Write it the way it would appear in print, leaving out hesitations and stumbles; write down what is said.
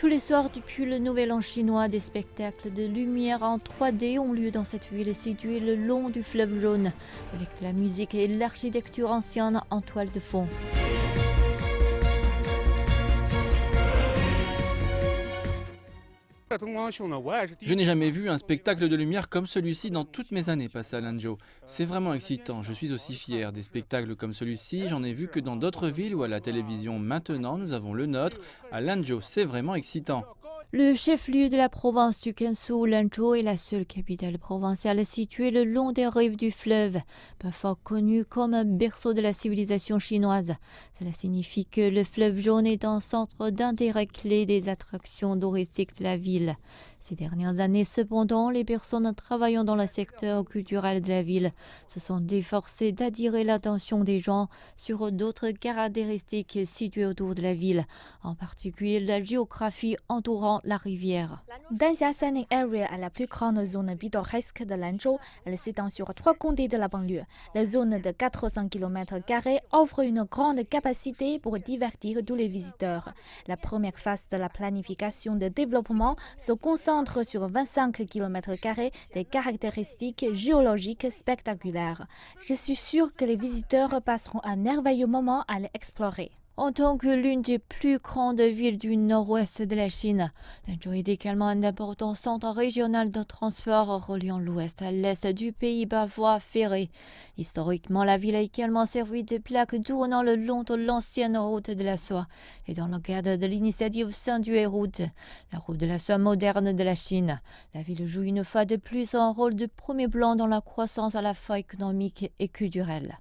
Tous les soirs depuis le Nouvel An chinois, des spectacles de lumière en 3D ont lieu dans cette ville située le long du fleuve Jaune, avec de la musique et l'architecture ancienne en toile de fond. Je n'ai jamais vu un spectacle de lumière comme celui-ci dans toutes mes années passées à Lanzhou. C'est vraiment excitant, je suis aussi fier. Des spectacles comme celui-ci, j'en ai vu que dans d'autres villes ou à la télévision. Maintenant, nous avons le nôtre. À Lanzhou, c'est vraiment excitant. Le chef-lieu de la province du Gansu, Lanzhou, est la seule capitale provinciale située le long des rives du fleuve, parfois connue comme un berceau de la civilisation chinoise. Cela signifie que le fleuve Jaune est un centre d'intérêt clé des attractions touristiques de la ville. Ces dernières années, cependant, les personnes travaillant dans le secteur culturel de la ville se sont efforcées d'attirer l'attention des gens sur d'autres caractéristiques situées autour de la ville, en particulier la géographie entourant la rivière. Danxia Scenic Area est la plus grande zone pittoresque de Lanzhou. Elle s'étend sur 3 comtés de la banlieue. La zone de 400 km² offre une grande capacité pour divertir tous les visiteurs. La première phase de la planification de développement se concentre sur 25 km² des caractéristiques géologiques spectaculaires. Je suis sûre que les visiteurs passeront un merveilleux moment à l'explorer. En tant que l'une des plus grandes villes du nord-ouest de la Chine, Lanzhou est également un important centre régional de transport reliant l'ouest à l'est du pays par voie ferrée. Historiquement, la ville a également servi de plaque tournant le long de l'ancienne route de la soie et dans le cadre de l'initiative Sendue-route, la route de la soie moderne de la Chine. La ville joue une fois de plus un rôle de premier plan dans la croissance à la fois économique et culturelle.